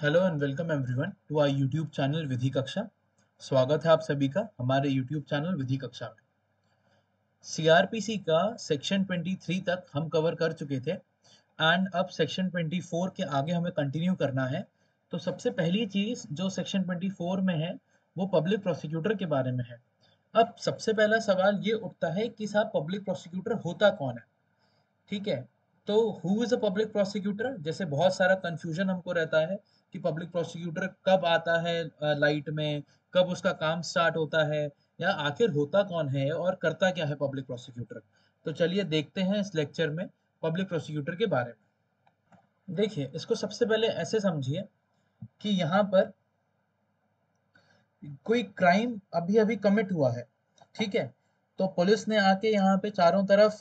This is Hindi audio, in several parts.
Hello and welcome everyone to our YouTube channel Vidhi Kaksha. स्वागत है आप सभी का हमारे यूट्यूब चैनल विधि कक्षा में। सीआरपीसी का सेक्शन 23 तक हम कवर कर चुके थे एंड अब सेक्शन 24 के आगे हमें कंटिन्यू करना है। तो सबसे पहली चीज़ जो सेक्शन 24 में है वो पब्लिक प्रोसिक्यूटर के बारे में है। अब सबसे पहला सवाल ये उठता है कि साहब पब्लिक प्रोसिक्यूटर होता कौन है। ठीक है, तो who is a public prosecutor, जैसे बहुत सारा कंफ्यूजन हमको रहता है कि पब्लिक प्रोसिक्यूटर कब आता है लाइट में, कब उसका काम स्टार्ट होता है, या आखिर होता कौन है और करता क्या है पब्लिक प्रोसिक्यूटर। तो चलिए देखते हैं इस लेक्चर में पब्लिक प्रोसिक्यूटर के बारे में। देखिए, इसको सबसे पहले ऐसे समझिए कि यहाँ पर कोई क्राइम अभी अभी कमिट हुआ है। ठीक है, तो पुलिस ने आके यहाँ पे चारों तरफ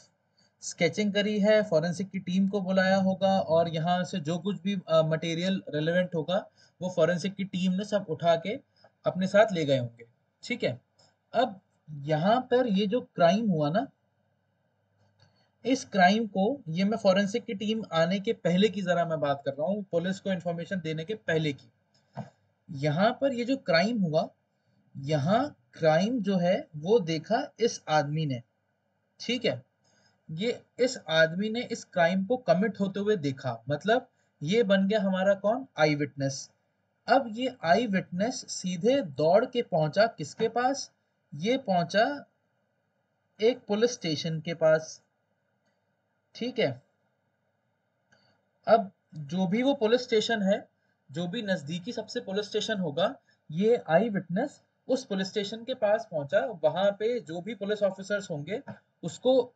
स्केचिंग करी है, फॉरेंसिक की टीम को बुलाया होगा और यहाँ से जो कुछ भी मटेरियल रिलेवेंट होगा वो फॉरेंसिक की टीम ने सब उठा के अपने साथ ले गए होंगे। ठीक है, अब यहाँ पर ये जो क्राइम हुआ ना, इस क्राइम को, ये मैं फॉरेंसिक की टीम आने के पहले की जरा मैं बात कर रहा हूँ, पुलिस को इन्फॉर्मेशन देने के पहले की। यहाँ पर ये जो क्राइम हुआ, यहाँ क्राइम जो है वो देखा इस आदमी ने। ठीक है, ये इस आदमी ने इस क्राइम को कमिट होते हुए देखा, मतलब ये बन गया हमारा कौन, आई विटनेस। अब ये आई विटनेस सीधे दौड़ के पहुंचा किसके पास, ये पहुंचा एक पुलिस स्टेशन के पास। ठीक है, अब जो भी वो पुलिस स्टेशन है, जो भी नजदीकी सबसे पुलिस स्टेशन होगा, ये आई विटनेस उस पुलिस स्टेशन के पास पहुंचा। वहां पे जो भी पुलिस ऑफिसर्स होंगे, उसको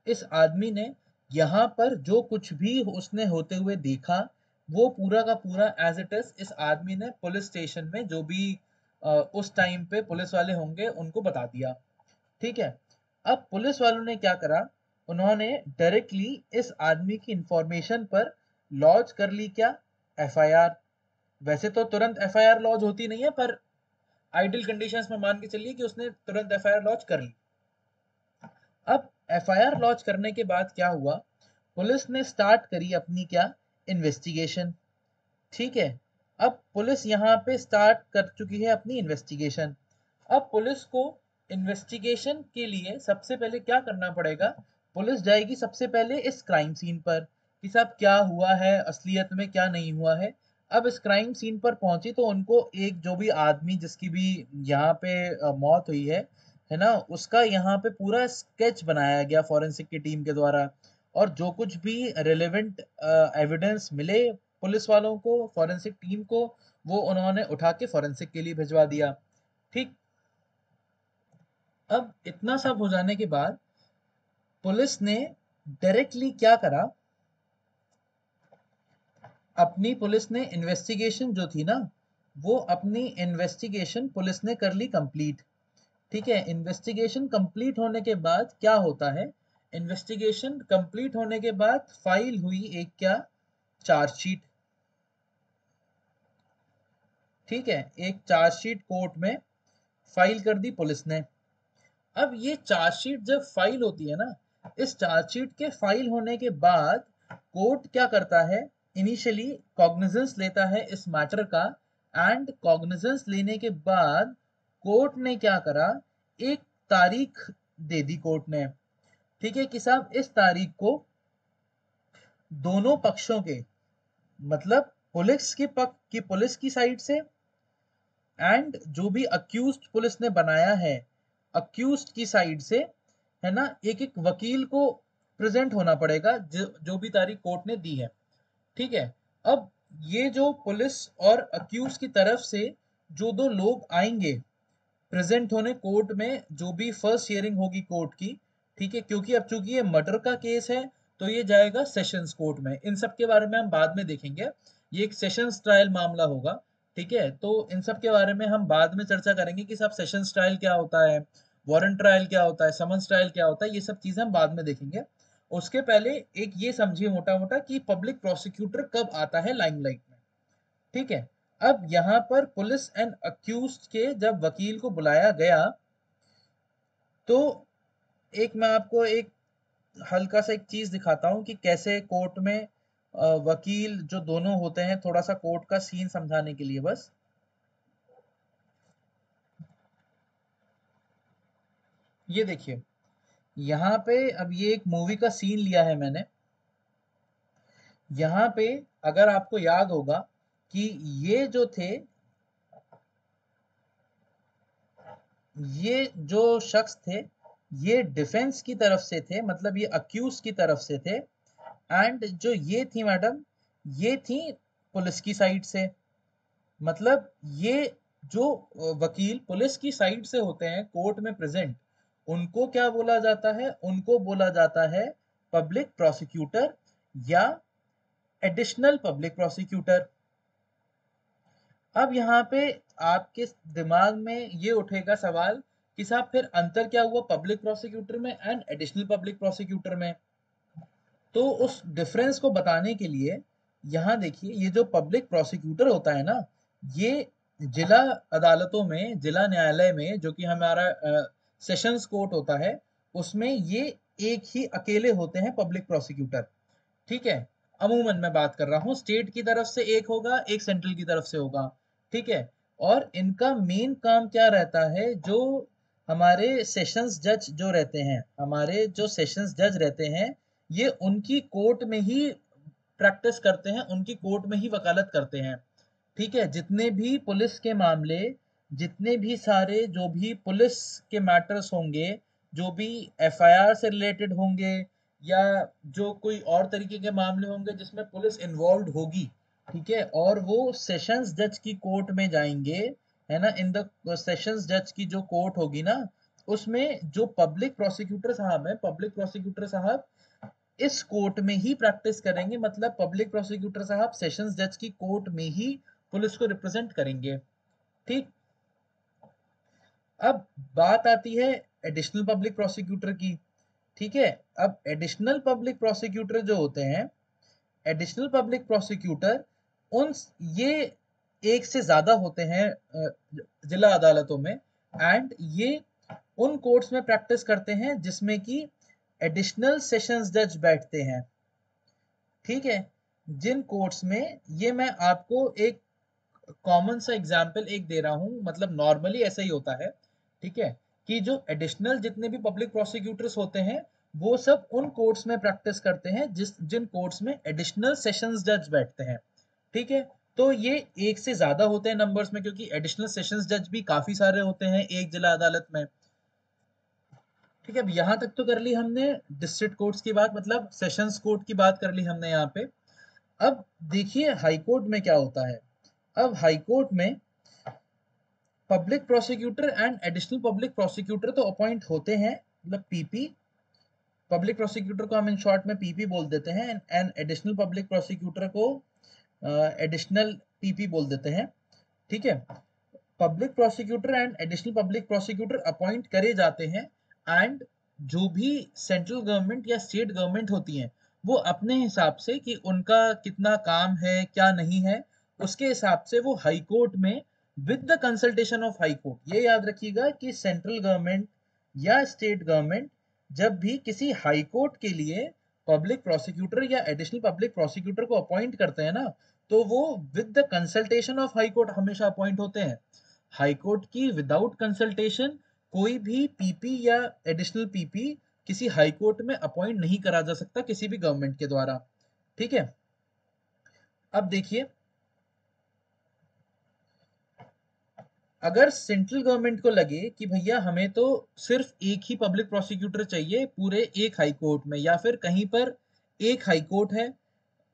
इस आदमी ने यहाँ पर जो कुछ भी उसने होते हुए देखा, वो पूरा का पूरा एज इट इज इस आदमी ने पुलिस स्टेशन में जो भी उस टाइम पे पुलिस वाले होंगे उनको बता दिया। ठीक है, अब पुलिस वालों ने क्या करा, उन्होंने डायरेक्टली इस आदमी की इंफॉर्मेशन पर लॉन्च कर ली क्या, एफआईआर। वैसे तो तुरंत एफआईआर लॉन्च होती नहीं है, पर आइडियल कंडीशंस में मान के चलिए कि उसने तुरंत एफआईआर लॉन्च कर ली। अब एफआईआर लॉन्च करने के बाद क्या हुआ, पुलिस ने स्टार्ट करी अपनी क्या, इन्वेस्टिगेशन। ठीक है, अब पुलिस यहाँ पे स्टार्ट कर चुकी है अपनी इन्वेस्टिगेशन। अब पुलिस को इन्वेस्टिगेशन के लिए सबसे पहले क्या करना पड़ेगा, पुलिस जाएगी सबसे पहले इस क्राइम सीन पर कि साहब क्या हुआ है, असलियत में क्या नहीं हुआ है। अब इस क्राइम सीन पर पहुंची तो उनको एक जो भी आदमी जिसकी भी यहाँ पे मौत हुई है ना, उसका यहाँ पे पूरा स्केच बनाया गया फॉरेंसिक की टीम के द्वारा। और जो कुछ भी रिलेवेंट एविडेंस मिले पुलिस वालों को, फॉरेंसिक टीम को, वो उन्होंने उठा के फॉरेंसिक के लिए भिजवा दिया। ठीक, अब इतना सब हो जाने के बाद पुलिस ने डायरेक्टली क्या करा, अपनी पुलिस ने इन्वेस्टिगेशन जो थी ना, वो अपनी इन्वेस्टिगेशन पुलिस ने कर ली कंप्लीट। ठीक है, इन्वेस्टिगेशन कंप्लीट होने के बाद क्या होता है, इन्वेस्टिगेशन कंप्लीट होने के बाद फाइल हुई एक क्या, चार्जशीट। ठीक है, एक चार्जशीट कोर्ट में फाइल कर दी पुलिस ने। अब ये चार्जशीट जब फाइल होती है ना, इस चार्जशीट के फाइल होने के बाद कोर्ट क्या करता है, इनिशियली कॉग्निजेंस लेता है इस मैटर का। एंड कॉग्निजेंस लेने के बाद कोर्ट ने क्या करा, एक तारीख दे दी कोर्ट ने। ठीक है कि साहब इस तारीख को दोनों पक्षों के, मतलब पुलिस के पक्ष की, पुलिस की साइड से, एंड जो भी अक्यूज्ड पुलिस ने बनाया है, अक्यूज्ड की साइड से, है ना, एक एक वकील को प्रेजेंट होना पड़ेगा जो भी तारीख कोर्ट ने दी है। ठीक है, अब ये जो पुलिस और अक्यूज की तरफ से जो दो लोग आएंगे प्रेजेंट होने कोर्ट में, जो भी फर्स्ट हियरिंग होगी कोर्ट की। ठीक है, क्योंकि अब चूंकि ये मर्डर का केस है तो ये जाएगा सेशंस कोर्ट में। इन सब के बारे में हम बाद में देखेंगे, ये एक सेशंस ट्रायल मामला होगा। ठीक है, तो इन सब के बारे में हम बाद में चर्चा करेंगे कि साहब सेशंस ट्रायल क्या होता है, वारंट ट्रायल क्या होता है, समन्स ट्रायल क्या होता है, ये सब चीजें हम बाद में देखेंगे। उसके पहले एक ये समझिए मोटा मोटा कि पब्लिक प्रोसिक्यूटर कब आता है लाइमलाइट में। ठीक है, अब यहाँ पर पुलिस एंड अक्यूज के जब वकील को बुलाया गया, तो एक मैं आपको एक हल्का सा एक चीज दिखाता हूँ कि कैसे कोर्ट में वकील जो दोनों होते हैं, थोड़ा सा कोर्ट का सीन समझाने के लिए बस। ये देखिए, यहाँ पे अब ये एक मूवी का सीन लिया है मैंने। यहाँ पे अगर आपको याद होगा कि ये जो थे, ये जो शख्स थे, ये डिफेंस की तरफ से थे, मतलब ये अक्यूज की तरफ से थे। एंड जो ये थी मैडम, ये थी पुलिस की साइड से। मतलब ये जो वकील पुलिस की साइड से होते हैं कोर्ट में प्रेजेंट, उनको क्या बोला जाता है? उनको बोला जाता है पब्लिक प्रोसिक्यूटर या एडिशनल पब्लिक प्रोसिक्यूटर। अब यहाँ पे आपके दिमाग में ये उठेगा सवाल कि साहब फिर अंतर क्या हुआ पब्लिक प्रोसिक्यूटर में एंड एडिशनल पब्लिक प्रोसिक्यूटर में? तो उस डिफरेंस को बताने के लिए यहाँ देखिए, ये जो पब्लिक प्रोसिक्यूटर होता है ना, ये जिला अदालतों में, जिला न्यायालय में, जो कि हमारा सेशंस कोर्ट होता है, उसमें ये एक ही अकेले होते हैं पब्लिक प्रोसिक्यूटर। ठीक है, अमूमन मैं बात कर रहा हूँ, स्टेट की तरफ से एक होगा, एक सेंट्रल की तरफ से होगा। ठीक है, और इनका मेन काम क्या रहता है? जो हमारे सेशंस जज जो रहते हैं, हमारे जो सेशंस जज रहते हैं, ये उनकी कोर्ट में ही प्रैक्टिस करते हैं, उनकी कोर्ट में ही वकालत करते हैं। ठीक है, जितने भी पुलिस के मामले, जितने भी सारे जो भी पुलिस के मैटर्स होंगे, जो भी एफआईआर से रिलेटेड होंगे, या जो कोई और तरीके के मामले होंगे जिसमें पुलिस इन्वॉल्व होगी, ठीक है, और वो सेशंस जज की कोर्ट में जाएंगे, है ना, इन द सेशंस जज की जो कोर्ट होगी ना, उसमें जो पब्लिक प्रोसिक्यूटर साहब है, पब्लिक प्रोसिक्यूटर साहब इस कोर्ट में ही प्रैक्टिस करेंगे। मतलब पब्लिक प्रोसिक्यूटर साहब सेशंस जज की कोर्ट में ही पुलिस को रिप्रेजेंट करेंगे। ठीक, अब बात आती है एडिशनल पब्लिक प्रोसिक्यूटर की। ठीक है, अब एडिशनल पब्लिक प्रोसिक्यूटर जो होते हैं, एडिशनल पब्लिक प्रोसिक्यूटर, उन ये एक से ज्यादा होते हैं जिला अदालतों में। एंड ये उन कोर्ट्स में प्रैक्टिस करते हैं जिसमें कि एडिशनल सेशंस जज बैठते हैं। ठीक है, जिन कोर्ट्स में, ये मैं आपको एक कॉमन सा एग्जाम्पल एक दे रहा हूँ, मतलब नॉर्मली ऐसा ही होता है। ठीक है, कि जो एडिशनल जितने भी पब्लिक प्रोसिक्यूटर्स होते हैं, वो सब उन कोर्ट्स में प्रैक्टिस करते हैं जिन कोर्ट्स में एडिशनल सेशंस जज बैठते हैं। ठीक है, तो ये एक से ज्यादा होते हैं नंबर्स में, क्योंकि एडिशनल सेशंस जज भी काफी सारे होते हैं एक जिला अदालत में। ठीक है, अब यहाँ तक तो कर ली हमने डिस्ट्रिक्ट कोर्ट्स की बात, मतलब सेशंस कोर्ट की बात कर ली हमने यहाँ पे। अब देखिए हाई कोर्ट में क्या होता है। अब हाई कोर्ट में public prosecutor and additional public prosecutor तो अपॉइंट होते हैं, मतलब पीपी, पब्लिक प्रोसिक्यूटर को हम इन शॉर्ट में पीपी बोल देते हैं, एंड एडिशनल पब्लिक प्रोसिक्यूटर को एडिशनल पीपी बोल देते हैं। ठीक है, public prosecutor and additional public prosecutor appoint करे जाते हैं। एंड जो भी सेंट्रल गवर्नमेंट या स्टेट गवर्नमेंट होती हैं, वो अपने हिसाब से कि उनका कितना काम है क्या नहीं है, उसके हिसाब से वो हाई कोर्ट में with the consultation of high court, ये याद रखिएगा कि सेंट्रल गवर्नमेंट या स्टेट गवर्नमेंट जब भी किसी हाई कोर्ट के लिए पब्लिक प्रोसिक्यूटर या एडिशनल पब्लिक प्रोसिक्यूटर को अपॉइंट करते हैं ना, तो वो with the consultation of high court हमेशा अपॉइंट होते हैं। हाई कोर्ट की विदाउट कंसल्टेशन कोई भी पीपी या एडिशनल पीपी किसी हाई कोर्ट में अपॉइंट नहीं करा जा सकता किसी भी गवर्नमेंट के द्वारा। ठीक है, अब देखिए, अगर सेंट्रल गवर्नमेंट को लगे कि भैया हमें तो सिर्फ एक ही पब्लिक प्रोसिक्यूटर चाहिए पूरे एक हाई कोर्ट में, या फिर कहीं पर एक हाई कोर्ट है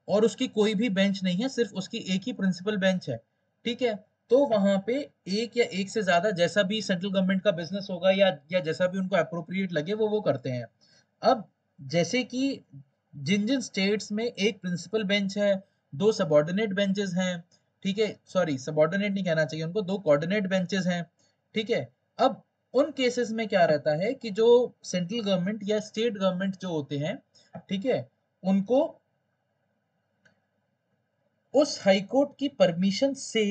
और उसकी कोई भी बेंच नहीं है, सिर्फ उसकी एक ही प्रिंसिपल बेंच है। ठीक है, तो वहां पे एक या एक से ज्यादा, जैसा भी सेंट्रल गवर्नमेंट का बिजनेस होगा या जैसा भी उनको अप्रोप्रिएट लगे वो करते हैं। अब जैसे कि जिन जिन स्टेट्स में एक प्रिंसिपल बेंच है, दो सबॉर्डिनेट बेंचेस हैं। ठीक है, सॉरी सबॉर्डिनेट नहीं कहना चाहिए उनको, दो कोऑर्डिनेट बेंचेस हैं। ठीक है, अब उन केसेस में क्या रहता है कि जो सेंट्रल गवर्नमेंट या स्टेट गवर्नमेंट जो होते हैं, ठीक है, उनको उस हाई कोर्ट की परमिशन से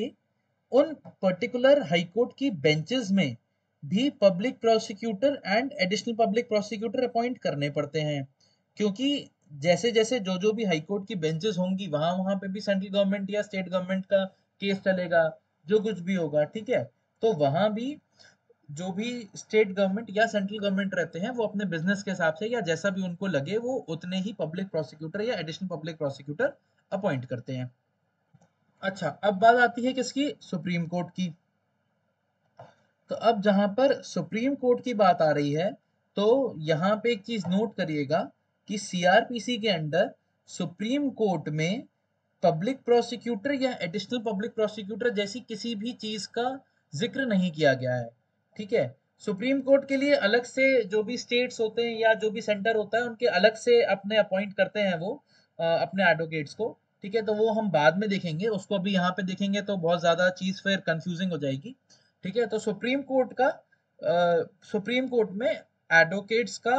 उन पर्टिकुलर हाई कोर्ट की बेंचेस में भी public prosecutor and additional public prosecutor appoint करने पड़ते हैं। क्योंकि जैसे जैसे जो भी हाई कोर्ट की बेंचेस होंगी वहां वहां पे भी सेंट्रल गवर्नमेंट या स्टेट गवर्नमेंट का केस चलेगा, जो कुछ भी होगा, ठीक है। तो वहां भी जो भी स्टेट गवर्नमेंट या सेंट्रल गवर्नमेंट रहते हैं वो अपने बिजनेस के हिसाब से या जैसा भी उनको लगे वो उतने ही पब्लिक प्रोसिक्यूटर या एडिशनल पब्लिक प्रोसिक्यूटर अपॉइंट करते हैं। अच्छा, अब बात आती है किसकी, सुप्रीम कोर्ट की। तो अब जहां पर सुप्रीम कोर्ट की बात आ रही है, तो यहाँ पे एक चीज नोट करिएगा कि सीआरपीसी के अंडर सुप्रीम कोर्ट में पब्लिक प्रोसिक्यूटर या एडिशनल पब्लिक प्रोसिक्यूटर जैसी किसी भी चीज का जिक्र नहीं किया गया है, ठीक है। सुप्रीम कोर्ट के लिए अलग से जो भी स्टेट्स होते हैं या जो भी सेंटर होता है उनके अलग से अपने अपॉइंट करते हैं वो अपने एडवोकेट्स को, ठीक है। तो वो हम बाद में देखेंगे, उसको अभी यहाँ पे देखेंगे तो बहुत ज्यादा चीज फिर कंफ्यूजिंग हो जाएगी, ठीक है। तो सुप्रीम कोर्ट में एडवोकेट्स का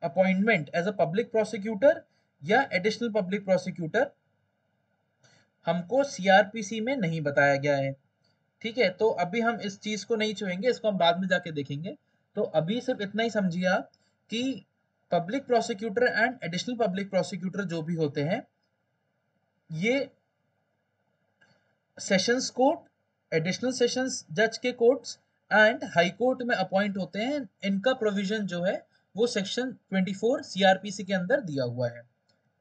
appointment as a public prosecutor या एडिशनल पब्लिक प्रोसिक्यूटर हमको सीआरपीसी में नहीं बताया गया है, ठीक है। तो अभी हम इस चीज को नहीं छुएंगे, इसको हम बाद में जाके देखेंगे। तो अभी सिर्फ इतना ही समझिए आप कि public prosecutor and additional public prosecutor जो भी होते हैं ये सेशंस कोर्ट, एडिशनल सेशंस जज के कोर्ट्स एंड हाई कोर्ट में अपॉइंट होते हैं। इनका प्रोविजन जो है वो सेक्शन 24 सीआरपीसी के अंदर दिया हुआ है,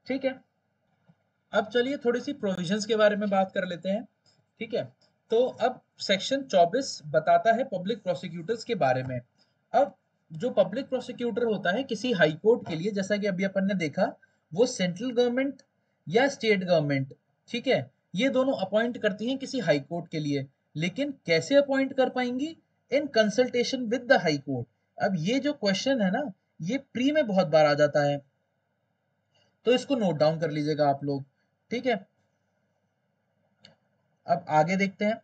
ठीक है। अब चलिए थोड़ी सी प्रोविजंस के बारे में बात कर लेते हैं, ठीक है। तो अब सेक्शन 24 बताता है पब्लिक प्रोसिक्यूटर्स के बारे में। अब जो पब्लिक प्रोसिक्यूटर होता है किसी हाई कोर्ट के लिए, जैसा कि अभी अपन ने देखा, वो सेंट्रल गवर्नमेंट या स्टेट गवर्नमेंट, ठीक है, ये दोनों अपॉइंट करती हैं किसी हाई कोर्ट के लिए। लेकिन कैसे अपॉइंट कर पाएंगी, in consultation with the high court. अब ये जो क्वेश्चन है ना, ये प्री में बहुत बार आ जाता है, तो इसको नोट डाउन कर लीजिएगा आप लोग, ठीक है। अब आगे देखते हैं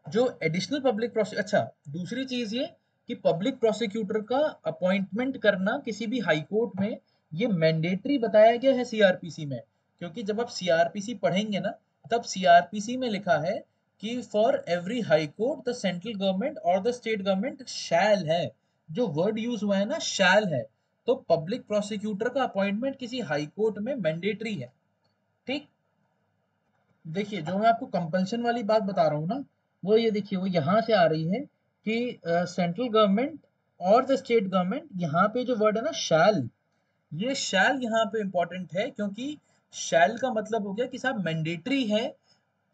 जो एडिशनल पब्लिक प्रोसिक्यूटर। अच्छा, दूसरी चीज ये कि पब्लिक प्रोसिक्यूटर का अपॉइंटमेंट करना किसी भी हाई कोर्ट में ये मैंडेटरी बताया गया है सीआरपीसी में। क्योंकि जब आप सीआरपीसी पढ़ेंगे ना, तब सीआरपीसी में लिखा है कि for every high court the central government और द स्टेट गवर्नमेंट शैल है। जो वर्ड यूज हुआ है ना, शैल है। तो पब्लिक प्रोसिक्यूटर का अपॉइंटमेंट किसी हाई कोर्ट में मैंडेटरी है, ठीक। देखिए, जो मैं आपको कंपल्शन वाली बात बता रहा हूँ ना, वो ये देखिए, वो यहाँ से आ रही है कि सेंट्रल गवर्नमेंट और द स्टेट गवर्नमेंट, यहाँ पे जो वर्ड है ना शैल, ये शैल यहाँ पे इंपॉर्टेंट है क्योंकि शैल का मतलब हो गया कि साहब मैंडेटरी है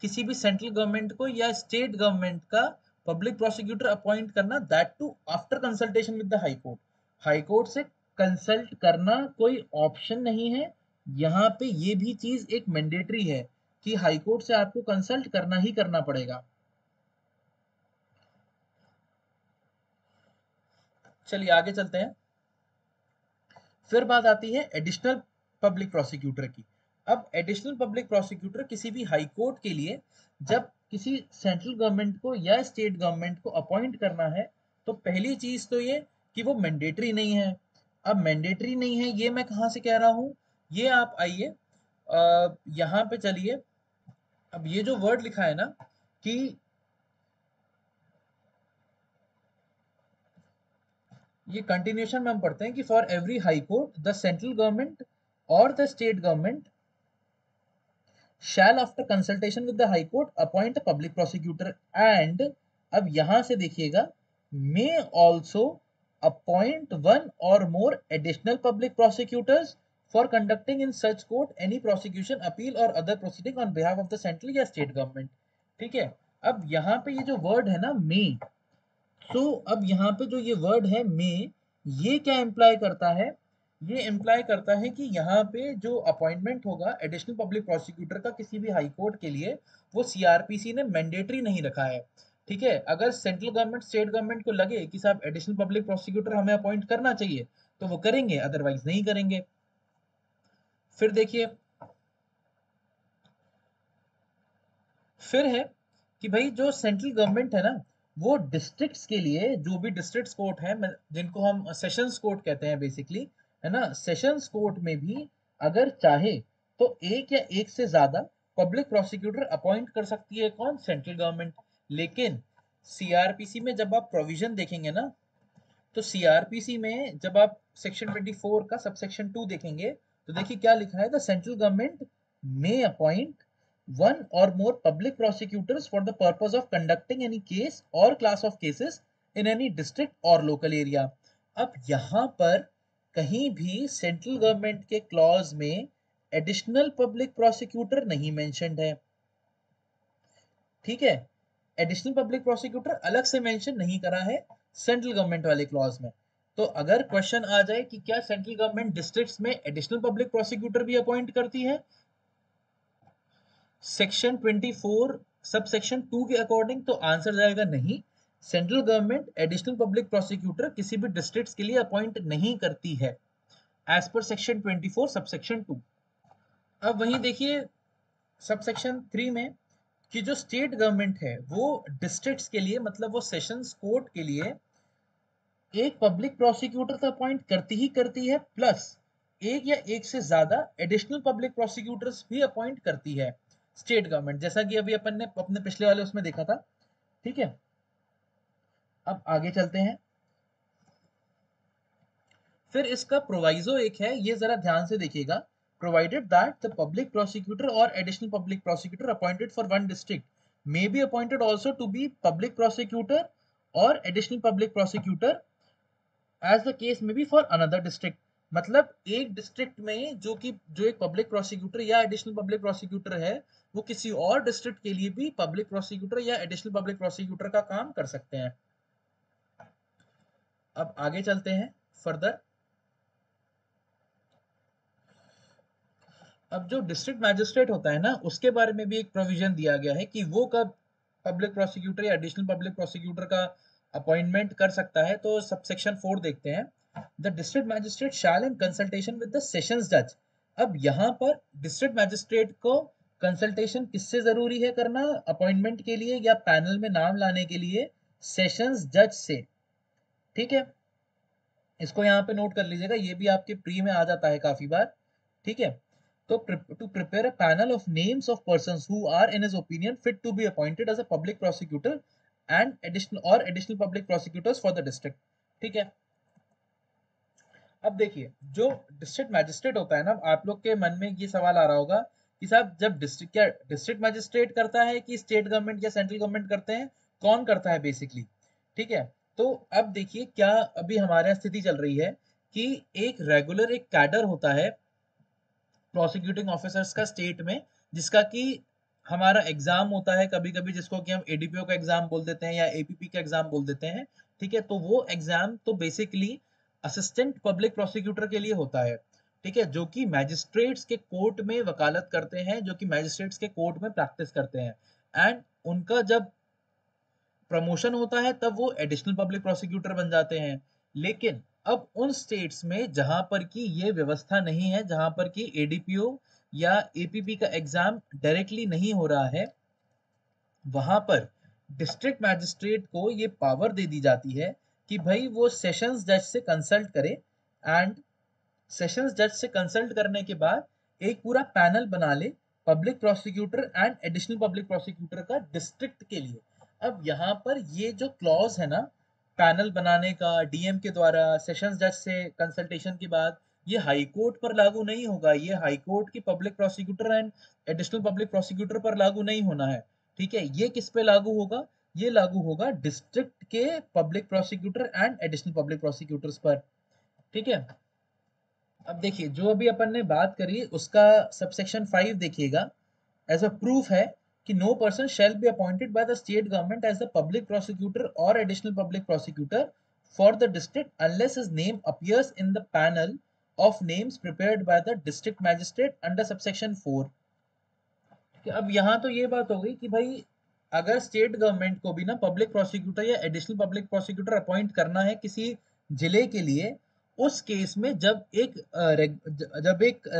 किसी भी सेंट्रल गवर्नमेंट को या स्टेट गवर्नमेंट का पब्लिक प्रोसिक्यूटर अपॉइंट करना, that too after consultation with the high court. High court से कंसल्ट करना कोई ऑप्शन नहीं है, यहाँ पे ये भी चीज एक मैंडेटरी है कि हाई कोर्ट से आपको कंसल्ट करना ही करना पड़ेगा। चलिए आगे चलते हैं। फिर बात आती है एडिशनल पब्लिक प्रोसिक्यूटर की। अब एडिशनल पब्लिक प्रोसिक्यूटर किसी भी हाई कोर्ट के लिए जब किसी सेंट्रल गवर्नमेंट को या स्टेट गवर्नमेंट को अपॉइंट करना है, तो पहली चीज तो ये कि वो मैंडेटरी नहीं है। अब मैंडेटरी नहीं है ये मैं कहाँ से कह रहा हूँ, ये आप आइए यहाँ पे चलिए। अब ये जो वर्ड लिखा है ना कि ये कंटिन्यूशन में हम पढ़ते हैं कि for every high court the central government और the state government shall after consultation with the high court appoint the public prosecutor and, अब यहां से देखिएगा, मे ऑल्सो अपॉइंट वन और more additional public prosecutors for conducting in such court any prosecution appeal और other proceeding on behalf of the central या स्टेट गवर्नमेंट, ठीक है। अब यहाँ पे ये जो वर्ड है ना मे, सो अब यहाँ पे जो ये वर्ड है मे, ये क्या इम्प्लाई करता है, ये इम्प्लाई करता है कि यहाँ पे जो अपॉइंटमेंट होगा एडिशनल पब्लिक प्रोसिक्यूटर का किसी भी हाई कोर्ट के लिए, वो सीआरपीसी ने मैंडेटरी नहीं रखा है, ठीक है। अगर सेंट्रल गवर्नमेंट स्टेट गवर्नमेंट को लगे कि साहब एडिशनल पब्लिक प्रोसिक्यूटर हमें अपॉइंट करना चाहिए, तो वो करेंगे, अदरवाइज नहीं करेंगे। फिर देखिए, फिर है कि भाई जो सेंट्रल गवर्नमेंट है ना, वो डिस्ट्रिक्ट्स के लिए जो भी डिस्ट्रिक्ट कोर्ट है, जिनको हम सेशंस कोर्ट कहते हैं बेसिकली, है ना, सेशंस कोर्ट में भी अगर चाहे तो एक या एक से ज्यादा पब्लिक प्रोसिक्यूटर अपॉइंट कर सकती है, कौन, सेंट्रल गवर्नमेंट। लेकिन सीआरपीसी में जब आप प्रोविजन देखेंगे ना, तो सीआरपीसी में जब आप सेक्शन 24 का सबसेक्शन 2 देखेंगे तो देखिए क्या लिखा है, the central government may appoint one or more public prosecutors for the purpose of conducting any case or class of cases in any district or local area। अब यहाँ पर कहीं भी सेंट्रल गवर्नमेंट के क्लॉज में एडिशनल पब्लिक प्रोसिक्यूटर नहीं मेंशन्ड है, ठीक है। एडिशनल पब्लिक प्रोसिक्यूटर अलग से मेंशन नहीं करा है सेंट्रल गवर्नमेंट वाले क्लॉज में। तो अगर क्वेश्चन आ जाए कि क्या सेंट्रल गवर्नमेंट डिस्ट्रिक्ट्स में एडिशनल पब्लिक प्रोसिक्यूटर भी अपॉइंट करती है सेक्शन 24 सब सेक्शन 2 के अकॉर्डिंग, तो आंसर जाएगा नहीं। Central government additional public prosecutor किसी भी डिस्ट्रिक्ट्स के लिए अपॉइंट नहीं करती है as per section 24 sub section 2। अब वहीं देखिए सब सेक्शन 3 में कि जो स्टेट गवर्नमेंट है वो डिस्ट्रिक्ट्स के लिए मतलब वो सेशंस कोर्ट के लिए एक पब्लिक प्रोसिक्यूटर तो अपॉइंट करती ही करती है, प्लस एक या एक से ज्यादा एडिशनल पब्लिक प्रोसिक्यूटर्स भी अपॉइंट करती है स्टेट गवर्नमेंट, जैसा कि अभी अपन ने अपने पिछले वाले उसमें देखा था, ठीक है। अब आगे चलते हैं। फिर इसका प्रोवाइजो एक है, ये जरा ध्यान से देखिएगा। Provided that the public prosecutor और additional public prosecutor appointed for one district may be appointed also to be public prosecutor और additional public prosecutor as the case may be for another district. मतलब एक डिस्ट्रिक्ट में जो एक पब्लिक प्रोसिक्यूटर या एडिशनल पब्लिक प्रोसिक्यूटर है वो किसी और डिस्ट्रिक्ट के लिए भी पब्लिक प्रोसिक्यूटर या एडिशनल पब्लिक प्रोसिक्यूटर का काम कर सकते हैं। अब आगे चलते हैं फर्दर। अब जो डिस्ट्रिक्ट मैजिस्ट्रेट होता है ना उसके बारे में भी एक प्रोविजन दिया गया है कि वो कब पब्लिक प्रोसिक्यूटर या एडिशनल पब्लिक प्रोसिक्यूटर का अपॉइंटमेंट कर सकता है। तो सबसेक्शन 4 देखते हैं। The district magistrate shell in consultation with the sessions जज। अब यहाँ पर डिस्ट्रिक्ट मैजिस्ट्रेट को कंसल्टेशन किससे जरूरी है करना अपॉइंटमेंट के लिए या पैनल में नाम लाने के लिए? सेशंस जज से, ठीक है। इसको यहाँ पे नोट कर लीजिएगा, ये भी आपके प्री में आ जाता है काफी बार, ठीक है। तो to prepare a panel of names of persons who are in his opinion fit to be appointed as a public prosecutor and additional public prosecutors for the district, ठीक है। अब देखिए जो डिस्ट्रिक्ट मैजिस्ट्रेट होता है ना, आप लोग के मन में ये सवाल आ रहा होगा कि साहब जब डिस्ट्रिक्ट मैजिस्ट्रेट करता है कि स्टेट गवर्नमेंट या सेंट्रल गवर्नमेंट करते हैं, कौन करता है बेसिकली, ठीक है। तो अब देखिए क्या अभी हमारे यहाँ स्थिति चल रही है कि एक रेगुलर एक कैडर होता है प्रोसिक्यूटिंग ऑफिसर्स का स्टेट में, जिसका कि हमारा एग्जाम होता है कभी कभी जिसको कि हम एडीपीओ का एग्जाम बोल देते हैं या एपीपी का एग्जाम बोल देते हैं, ठीक है। तो वो एग्जाम तो बेसिकली असिस्टेंट पब्लिक प्रोसिक्यूटर के लिए होता है, ठीक है, जो कि मैजिस्ट्रेट्स के कोर्ट में वकालत करते हैं, जो कि मैजिस्ट्रेट्स के कोर्ट में प्रैक्टिस करते हैं। एंड उनका जब प्रमोशन होता है तब वो एडिशनल पब्लिक प्रोसिक्यूटर बन जाते हैं। लेकिन अब उन स्टेट्स में जहां पर कि ये व्यवस्था नहीं है, जहां पर कि एडीपीओ या एपीपी का एग्जाम डायरेक्टली नहीं हो रहा है, वहां पर डिस्ट्रिक्ट मैजिस्ट्रेट को ये पावर दे दी जाती है कि भाई वो सेशंस जज से कंसल्ट करे। एंड सेशंस जज से कंसल्ट करने के बाद एक पूरा पैनल बना ले public prosecutor and additional public prosecutor का डिस्ट्रिक्ट के लिए। अब यहाँ पर ये जो क्लॉज है ना पैनल बनाने का डीएम के द्वारा सेशंस जज से कंसल्टेशन के बाद, ये हाई कोर्ट पर लागू नहीं होगा, ये हाई कोर्ट की public prosecutor and additional public prosecutor पर लागू नहीं होना है, ठीक है। ये किस पे लागू होगा? ये लागू होगा डिस्ट्रिक्ट के public prosecutor and additional public prosecutors पर, ठीक है। अब देखिए जो अभी अपन ने बात करी उसका सबसेक्शन 5 देखिएगा। एज अ प्रूफ है कि no person shall be appointed by the state government as the public prosecutor और additional public prosecutor for the district unless his name appears in the panel of names prepared by the district magistrate under subsection 4। अब यहाँ तो ये बात हो गई कि भाई अगर स्टेट गवर्नमेंट को भी ना पब्लिक प्रोसिक्यूटर या एडिशनल पब्लिक प्रोसिक्यूटर अपॉइंट करना है किसी जिले के लिए, उस केस में जब एक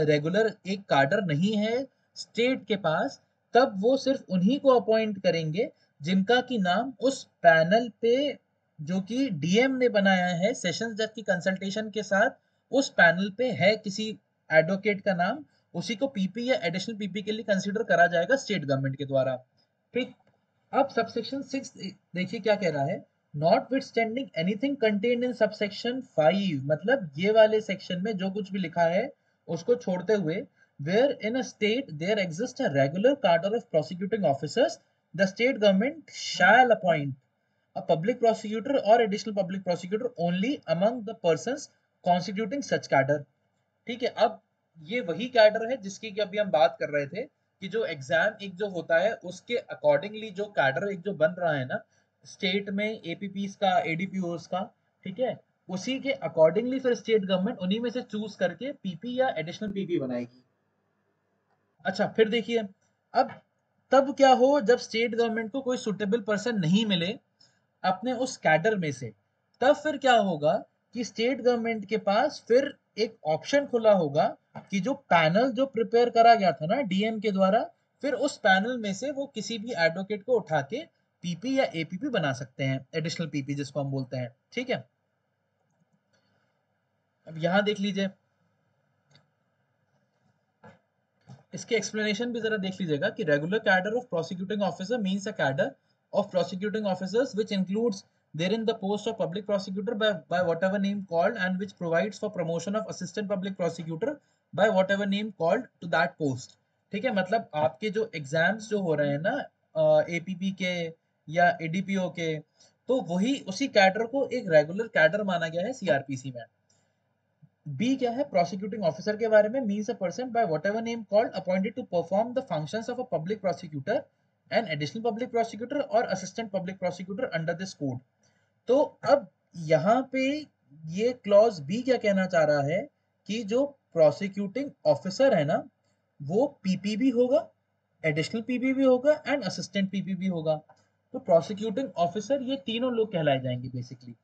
रेगुलर एक कार्डर नहीं है स्टेट के पास, तब वो सिर्फ उन्हीं को अपॉइंट करेंगे जिनका की नाम उस पैनल पे जो कि डीएम ने बनाया है सेशंस जज की कंसल्टेशन के साथ, उस पैनल पे है किसी एडवोकेट का नाम, उसी को पीपी या एडिशनल पीपी के लिए कंसीडर करा जाएगा स्टेट गवर्नमेंट के द्वारा, ठीक। अब सबसेक्शन 6 देखिए क्या कह रहा है। Notwithstanding anything contained in subsection 5, मतलब ये वाले सेक्शन में जो कुछ भी लिखा है उसको छोड़ते हुए, where in a state there exist a regular cadre of prosecuting officers, the state government shall appoint a public prosecutor or additional public prosecutor only among the persons constituting such cadre। ठीक है, अब ये वही कैडर है जिसकी कि अभी हम बात कर रहे थे कि जो एग्जाम एक जो होता है उसके अकॉर्डिंगली जो कैडर एक जो बन रहा है ना स्टेट में एपीपीस का एडीपीओस का, ठीक है, उसी के अकॉर्डिंगली फिर स्टेट गवर्नमेंट उन्हीं में से चूज करके पीपी या एडिशनल पीपी बनाएगी। अच्छा फिर देखिए, अब तब क्या हो जब स्टेट गवर्नमेंट को कोई सुटेबल पर्सन नहीं मिले अपने उस कैडर में से, तब फिर क्या होगा कि स्टेट गवर्नमेंट के पास फिर एक ऑप्शन खुला होगा कि जो पैनल जो प्रिपेयर करा गया था ना डीएम के द्वारा, फिर उस पैनल में से वो किसी भी एडवोकेट को उठा के पीपी या एपीपी बना सकते हैं, एडिशनल पीपी जिसको हम बोलते हैं। ठीक है, अब यहां देख लीजिए, इसके एक्सप्लेनेशन भी जरा देख लीजिएगा कि regular cadre of prosecuting officer means a cadre of prosecuting officers which includes therein the post of public prosecutor by whatever name called and which provides for promotion of assistant public prosecutor by whatever name called to that post। ठीक है, मतलब आपके जो एग्जाम्स जो हो रहे हैं ना एपीपी के या एडीपीओ के, तो वही उसी कैडर को एक रेगुलर कैडर माना गया है सीआरपीसी में। बी क्या है, प्रोसिक्यूटिंग ऑफिसर के बारे में, means a person by whatever name called appointed to perform the functions of a public prosecutor and additional public prosecutor और assistant public prosecutor under this code. तो अब यहाँ पे ये क्लॉज बी क्या कहना चाह रहा है कि जो प्रोसिक्यूटिंग ऑफिसर है ना वो पीपी भी होगा, एडिशनल पीपी भी होगा एंड असिस्टेंट पीपी भी होगा। तो प्रोसिक्यूटिंग ऑफिसर ये तीनों लोग कहलाए जाएंगे बेसिकली।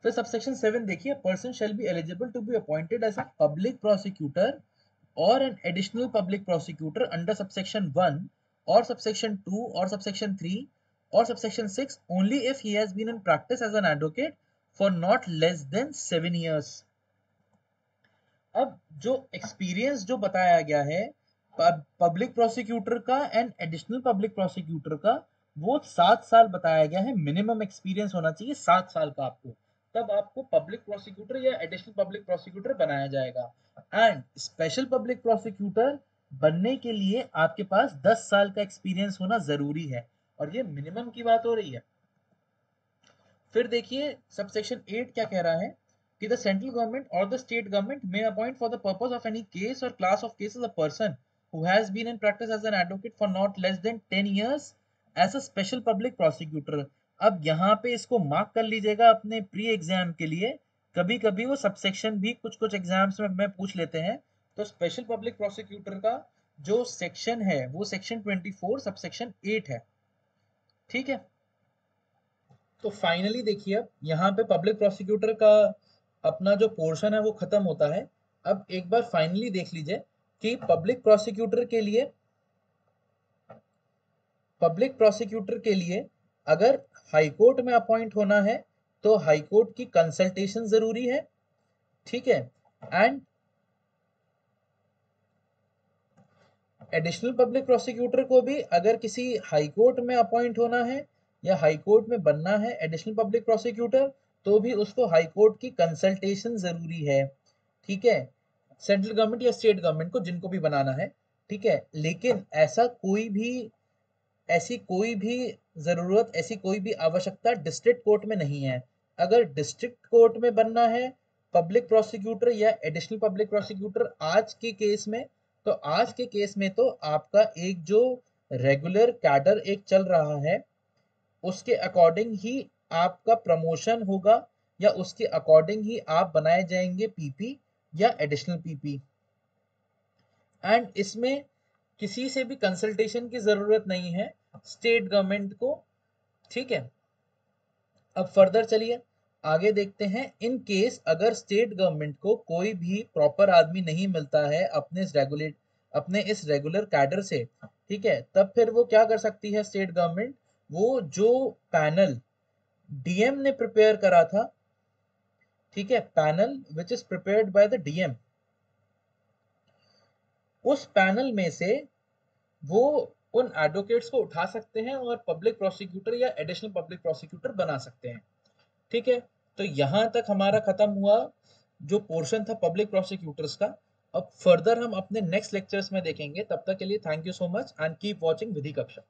फिर सबसेक्शन 7 देखिए, person shall be eligible to be appointed as a public prosecutor और an additional public prosecutor under subsection 1 और सबसेक्शन 2 और सबसेक्शन 3 और subsection 6 only if he has been in practice as an advocate for not less than 7 years। अब जो एक्सपीरियंस जो बताया गया है पब्लिक प्रोसिक्यूटर का एंड एडिशनल पब्लिक प्रोसिक्यूटर का, वो 7 साल बताया गया है, मिनिमम एक्सपीरियंस होना चाहिए 7 साल का आपको, तब आपको पब्लिक प्रोसिक्यूटर या एडिशनल पब्लिक प्रोसिक्यूटर बनाया जाएगा। एंड स्पेशल पब्लिक प्रोसिक्यूटर बनने के लिए आपके पास 10 साल का एक्सपीरियंस होना जरूरी है, और ये मिनिमम की बात हो रही है। फिर देखिए सबसेक्शन 8 क्या कह रहा है कि द सेंट्रल गवर्नमेंट और the state government may appoint for the purpose of any case और class of cases a person who has been in practice as an advocate for not less than 10 years as a special public prosecutor। अब यहाँ पे इसको मार्क कर लीजिएगा अपने प्री एग्जाम के लिए, कभी कभी वो सबसेक्शन भी कुछ कुछ एग्जाम्स में पूछ लेते हैं। तो स्पेशल पब्लिक प्रोसिक्यूटर का जो सेक्शन है वो सेक्शन 24 सबसेक्शन 8 है। ठीक है, तो फाइनली देखिए अब यहाँ पे पब्लिक प्रोसिक्यूटर का अपना जो पोर्शन है वो खत्म होता है। अब एक बार फाइनली देख लीजिए कि पब्लिक प्रोसिक्यूटर के लिए अगर हाई कोर्ट में अपॉइंट होना है तो हाई कोर्ट की कंसल्टेशन जरूरी है। ठीक है, एंड एडिशनल पब्लिक प्रोसिक्यूटर को भी अगर किसी हाई कोर्ट में अपॉइंट होना है या हाई कोर्ट में बनना है एडिशनल पब्लिक प्रोसिक्यूटर, तो भी उसको हाई कोर्ट की कंसल्टेशन जरूरी है। ठीक है, सेंट्रल गवर्नमेंट या स्टेट गवर्नमेंट को जिनको भी बनाना है। ठीक है, लेकिन ऐसी कोई भी जरूरत, ऐसी कोई भी आवश्यकता डिस्ट्रिक्ट कोर्ट में नहीं है। अगर डिस्ट्रिक्ट कोर्ट में बनना है पब्लिक प्रोसिक्यूटर या एडिशनल पब्लिक प्रोसिक्यूटर आज के केस में तो आपका एक जो रेगुलर कैडर एक चल रहा है उसके अकॉर्डिंग ही आपका प्रमोशन होगा या उसके अकॉर्डिंग ही आप बनाए जाएंगे पीपी या एडिशनल पीपी। एंड इसमें किसी से भी कंसल्टेशन की जरूरत नहीं है स्टेट गवर्नमेंट को। ठीक है, अब फर्दर चलिए आगे देखते हैं। इन केस अगर स्टेट गवर्नमेंट को कोई भी प्रॉपर आदमी नहीं मिलता है अपने इस रेगुलर कैडर से, ठीक है, तब फिर वो क्या कर सकती है स्टेट गवर्नमेंट, वो जो पैनल डीएम ने प्रिपेयर करा था, ठीक है, panel which is prepared by the DM, उस पैनल में से वो उन एडवोकेट्स को उठा सकते हैं और पब्लिक प्रोसिक्यूटर या एडिशनल पब्लिक प्रोसिक्यूटर बना सकते हैं। ठीक है, तो यहाँ तक हमारा खत्म हुआ जो पोर्शन था पब्लिक प्रोसिक्यूटर्स का। अब फर्दर हम अपने नेक्स्ट लेक्चर्स में देखेंगे। तब तक के लिए thank you so much and keep watching Vidhi कक्षा।